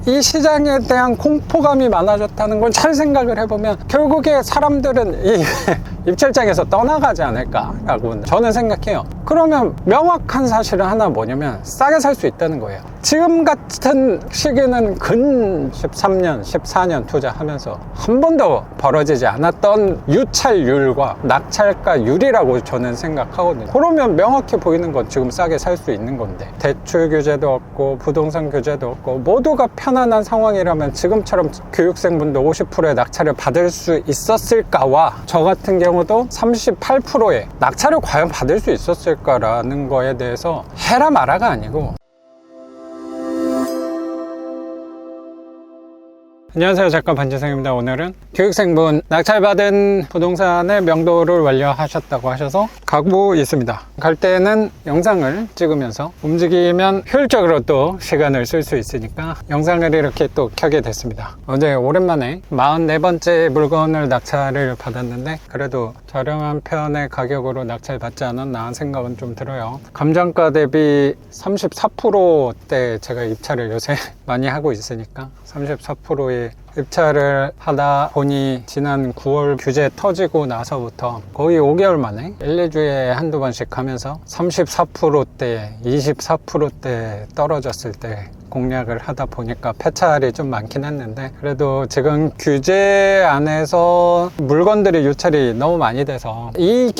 이 시장에 대한 공포감이 많아졌다는 걸 잘 생각을 해보면 결국에 사람들은 이 입찰장에서 떠나가지 않을까라고 저는 생각해요. 그러면 명확한 사실은 하나 뭐냐면 싸게 살 수 있다는 거예요. 지금 같은 시기는 근 13년, 14년 투자하면서 한 번도 벌어지지 않았던 유찰률과 낙찰가율이라고 저는 생각하거든요. 그러면 명확히 보이는 건 지금 싸게 살 수 있는 건데, 대출 규제도 없고 부동산 규제도 없고 모두가 편안한 상황이라면 지금처럼 교육생분도 50%의 낙찰을 받을 수 있었을까와, 저 같은 경우도 38%의 낙찰을 과연 받을 수 있었을까라는 거에 대해서 해라 마라가 아니고. 안녕하세요, 작가 반지성입니다. 오늘은 교육생분 낙찰받은 부동산의 명도를 완료하셨다고 하셔서 가고 있습니다. 갈 때는 영상을 찍으면서 움직이면 효율적으로 또 시간을 쓸 수 있으니까 영상을 이렇게 또 켜게 됐습니다. 어제 오랜만에 44번째 물건을 낙찰을 받았는데 그래도 저렴한 편의 가격으로 낙찰 받지 않았나 하는 생각은 좀 들어요. 감정가 대비 34%대 제가 입찰을 요새 많이 하고 있으니까 34%의 입찰을 하다 보니 지난 9월 규제 터지고 나서부터 거의 5개월 만에 1, 2주에 한두 번씩 하면서 34%대, 24%대 떨어졌을 때 공략을 하다 보니까 폐찰이 좀 많긴 했는데, 그래도 지금 규제 안에서 물건들이 유찰이 너무 많이 돼서 이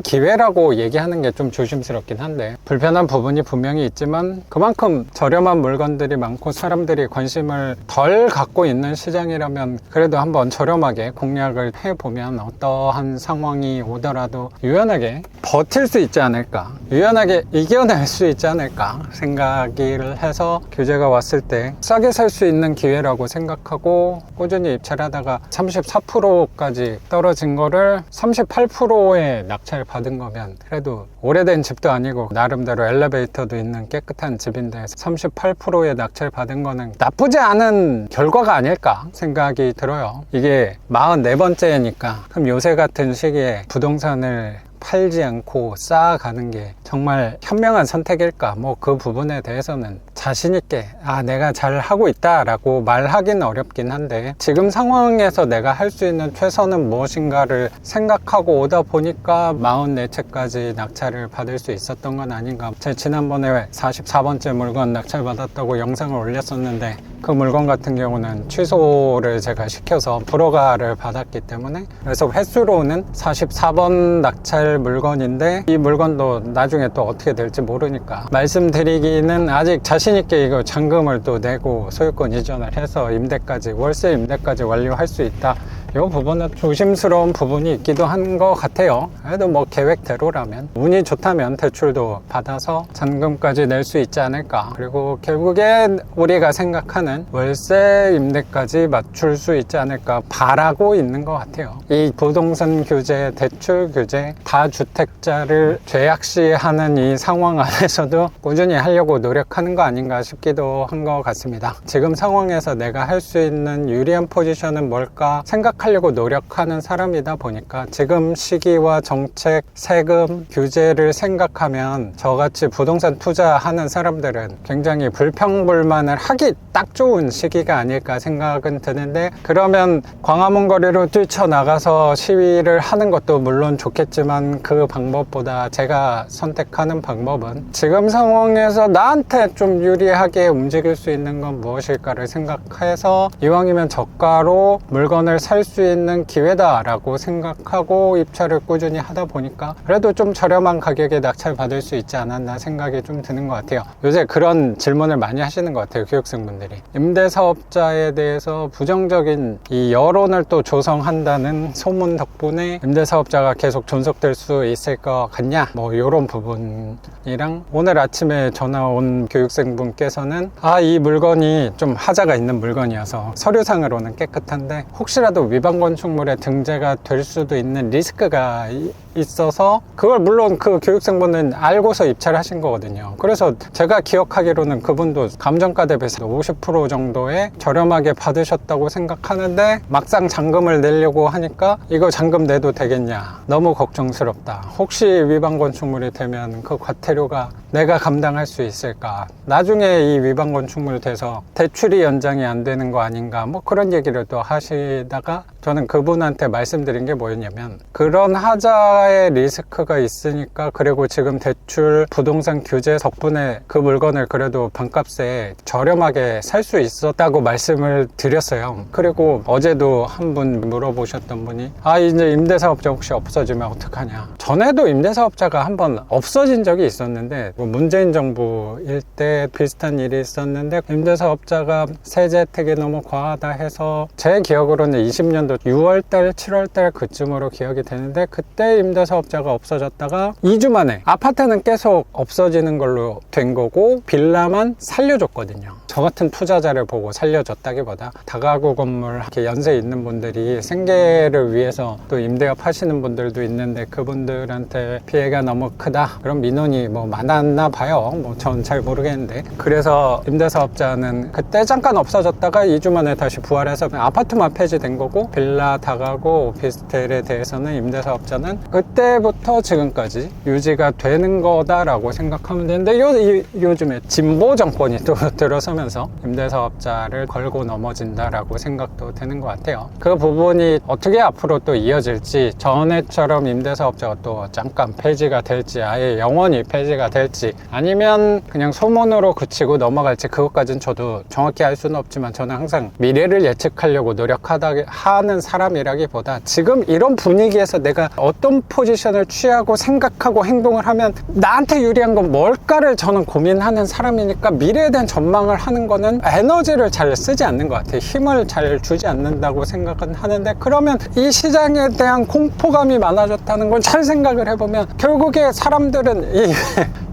기회라고 얘기하는 게 좀 조심스럽긴 한데, 불편한 부분이 분명히 있지만 그만큼 저렴한 물건들이 많고 사람들이 관심을 덜 갖고 있는 시장이라면 그래도 한번 저렴하게 공략을 해보면 어떠한 상황이 오더라도 유연하게 버틸 수 있지 않을까, 유연하게 이겨낼 수 있지 않을까 생각을 해서 규제가 왔을 때 싸게 살 수 있는 기회라고 생각하고 꾸준히 입찰하다가 34%까지 떨어진 거를 38%의 낙찰 받은 거면, 그래도 오래된 집도 아니고 나름대로 엘리베이터도 있는 깨끗한 집인데 38%의 낙찰 받은 거는 나쁘지 않은 결과가 아닐까 생각이 들어요. 이게 44번째니까 그럼 요새 같은 시기에 부동산을 팔지 않고 쌓아가는 게 정말 현명한 선택일까? 뭐 그 부분에 대해서는 자신있게 내가 잘 하고 있다 라고 말하기는 어렵긴 한데, 지금 상황에서 내가 할 수 있는 최선은 무엇인가를 생각하고 오다 보니까 44채까지 낙찰을 받을 수 있었던 건 아닌가. 제가 지난번에 44번째 물건 낙찰 받았다고 영상을 올렸었는데 그 물건 같은 경우는 취소를 제가 시켜서 불허가를 받았기 때문에, 그래서 횟수로는 44번 낙찰 물건인데 이 물건도 나중에 또 어떻게 될지 모르니까 말씀드리기는, 아직 자신있게 이거 잔금을 또 내고 소유권 이전을 해서 임대까지, 월세 임대까지 완료할 수 있다, 이 부분은 조심스러운 부분이 있기도 한 것 같아요. 그래도 뭐 계획대로라면, 운이 좋다면 대출도 받아서 잔금까지 낼 수 있지 않을까. 그리고 결국엔 우리가 생각하는 월세 임대까지 맞출 수 있지 않을까 바라고 있는 것 같아요. 이 부동산 규제, 대출 규제, 다주택자를 죄악시하는 이 상황 안에서도 꾸준히 하려고 노력하는 거 아닌가 싶기도 한 것 같습니다. 지금 상황에서 내가 할 수 있는 유리한 포지션은 뭘까 생각하려고 노력하는 사람이다 보니까, 지금 시기와 정책, 세금, 규제를 생각하면 저같이 부동산 투자하는 사람들은 굉장히 불평불만을 하기 딱 좋은 시기가 아닐까 생각은 드는데, 그러면 광화문 거리로 뛰쳐나가서 시위를 하는 것도 물론 좋겠지만 그 방법보다 제가 선택하는 방법은 지금 상황에서 나한테 좀 유리하게 움직일 수 있는 건 무엇일까를 생각해서 이왕이면 저가로 물건을 살 수 있는 기회다라고 생각하고 입찰을 꾸준히 하다 보니까 그래도 좀 저렴한 가격에 낙찰 받을 수 있지 않았나 생각이 좀 드는 것 같아요. 요새 그런 질문을 많이 하시는 것 같아요, 교육생분들이. 임대사업자에 대해서 부정적인 이 여론을 또 조성한다는 소문 덕분에 임대사업자가 계속 존속될 수 있을 것 같냐, 뭐 이런 부분이랑, 오늘 아침에 전화 온 교육생분께서는 이 물건이 좀 하자가 있는 물건이어서 서류상으로는 깨끗한데 혹시라도 위반 건축물에 등재가 될 수도 있는 리스크가 있어서 그걸 물론 그 교육생분은 알고서 입찰을 하신 거거든요. 그래서 제가 기억하기로는 그분도 감정가 대비해서 50% 정도에 저렴하게 받으셨다고 생각하는데 막상 잔금을 내려고 하니까 이거 잔금 내도 되겠냐, 너무 걱정스럽다, 혹시 위반 건축물이 되면 그 과태료가 내가 감당할 수 있을까, 나중에 이 위반 건축물 돼서 대출이 연장이 안 되는 거 아닌가, 뭐 그런 얘기를 또 하시다가 저는 그분한테 말씀드린 게 뭐였냐면, 그런 하자의 리스크가 있으니까, 그리고 지금 대출 부동산 규제 덕분에 그 물건을 그래도 반값에 저렴하게 살 수 있었다고 말씀을 드렸어요. 그리고 어제도 한 분 물어보셨던 분이 이제 임대사업자 혹시 없어지면 어떡하냐. 전에도 임대사업자가 한번 없어진 적이 있었는데, 문재인 정부일 때 비슷한 일이 있었는데 임대사업자가 세제 혜택이 너무 과하다 해서, 제 기억으로는 20년도 6월달 7월달 그쯤으로 기억이 되는데, 그때 임대사업자가 없어졌다가 2주 만에 아파트는 계속 없어지는 걸로 된 거고 빌라만 살려줬거든요. 저 같은 투자자를 보고 살려줬다기보다 다가구 건물 이렇게 연세 있는 분들이 생계를 위해서 또 임대업 하시는 분들도 있는데 그분들한테 피해가 너무 크다, 그런 민원이 뭐 많았나 봐요. 뭐 전 잘 모르겠는데, 그래서 임대사업자는 그때 잠깐 없어졌다가 2주 만에 다시 부활해서 아파트만 폐지된 거고, 빌라, 다가구, 오피스텔에 대해서는 임대사업자는 그때부터 지금까지 유지가 되는 거다라고 생각하면 되는데, 요즘에 진보 정권이 또 들어서면서 임대사업자를 걸고 넘어진다라고 생각도 되는 것 같아요. 그 부분이 어떻게 앞으로 또 이어질지, 전에처럼 임대사업자가 또 잠깐 폐지가 될지, 아예 영원히 폐지가 될지, 아니면 그냥 소문으로 그치고 넘어갈지, 그것까지는 저도 정확히 알 수는 없지만, 저는 항상 미래를 예측하려고 노력하는 사람이라기보다 지금 이런 분위기에서 내가 어떤 포지션을 취하고 생각하고 행동을 하면 나한테 유리한 건 뭘까를 저는 고민하는 사람이니까, 미래에 대한 전망을 하는 거는 에너지를 잘 쓰지 않는 것 같아요. 힘을 잘 주지 않는다고 생각은 하는데, 그러면 이 시장에 대한 공포감이 많아졌다는 걸 잘 생각을 해보면 결국에 사람들은 이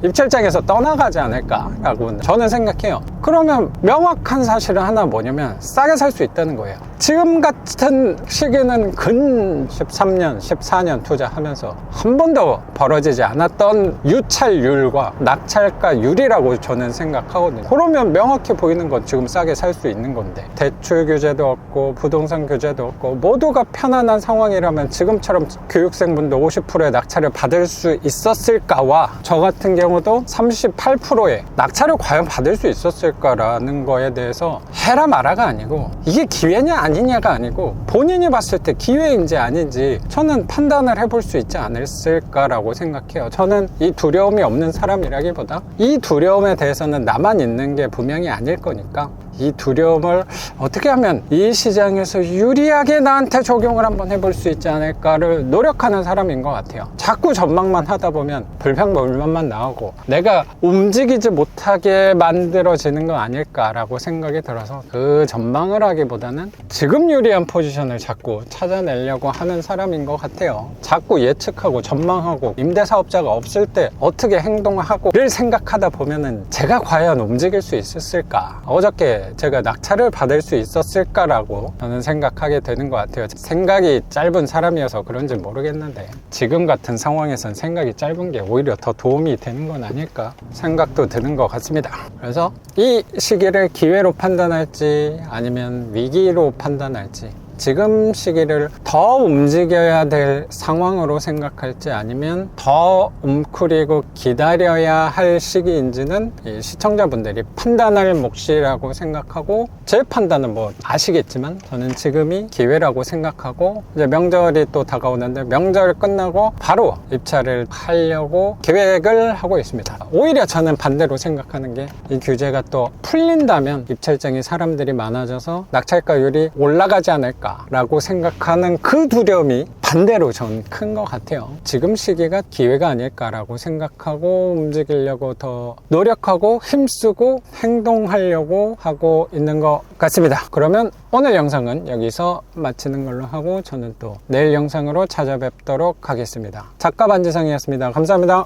입찰장에서 떠나가지 않을까라고 저는 생각해요. 그러면 명확한 사실은 하나, 뭐냐면 싸게 살 수 있다는 거예요. 지금 같은 시기는 근 13년, 14년 투자하면서 한 번도 벌어지지 않았던 유찰률과 낙찰가율이라고 저는 생각하거든요. 그러면 명확히 보이는 건 지금 싸게 살 수 있는 건데, 대출 규제도 없고 부동산 규제도 없고 모두가 편안한 상황이라면 지금처럼 교육생분도 50%의 낙찰을 받을 수 있었을까와, 저 같은 경우도 38%의 낙찰을 과연 받을 수 있었을까라는 거에 대해서 해라 마라가 아니고, 이게 기회냐 아니냐가 아니고 본인이 봤을 때 기회인지 아닌지 저는 판단을 해볼 수 있지 않았을까라고 생각해요. 저는 이 두려움이 없는 사람이라기보다 이 두려움에 대해서는 나만 있는 게 분명히 아닐 거니까, 이 두려움을 어떻게 하면 이 시장에서 유리하게 나한테 적용을 한번 해볼 수 있지 않을까를 노력하는 사람인 것 같아요. 자꾸 전망만 하다 보면 불평불만만 나오고 내가 움직이지 못하게 만들어지는 건 아닐까라고 생각이 들어서, 그 전망을 하기보다는 지금 유리한 포지션을 자꾸 찾아내려고 하는 사람인 것 같아요. 자꾸 예측하고 전망하고 임대사업자가 없을 때 어떻게 행동하고를 생각하다 보면은 제가 과연 움직일 수 있었을까, 어저께 제가 낙찰을 받을 수 있었을까라고 저는 생각하게 되는 것 같아요. 생각이 짧은 사람이어서 그런지 모르겠는데, 지금 같은 상황에선 생각이 짧은 게 오히려 더 도움이 되는 건 아닐까 생각도 드는 것 같습니다. 그래서 이 시기를 기회로 판단할지 아니면 위기로 판단할지, 지금 시기를 더 움직여야 될 상황으로 생각할지 아니면 더 웅크리고 기다려야 할 시기인지는 이 시청자분들이 판단할 몫이라고 생각하고, 제 판단은 뭐 아시겠지만 저는 지금이 기회라고 생각하고, 이제 명절이 또 다가오는데 명절 끝나고 바로 입찰을 하려고 계획을 하고 있습니다. 오히려 저는 반대로 생각하는 게, 이 규제가 또 풀린다면 입찰장이 사람들이 많아져서 낙찰가율이 올라가지 않을까 라고 생각하는 그 두려움이 반대로 전 큰 것 같아요. 지금 시기가 기회가 아닐까라고 생각하고 움직이려고 더 노력하고 힘쓰고 행동하려고 하고 있는 것 같습니다. 그러면 오늘 영상은 여기서 마치는 걸로 하고, 저는 또 내일 영상으로 찾아뵙도록 하겠습니다. 작가 반지성이었습니다. 감사합니다.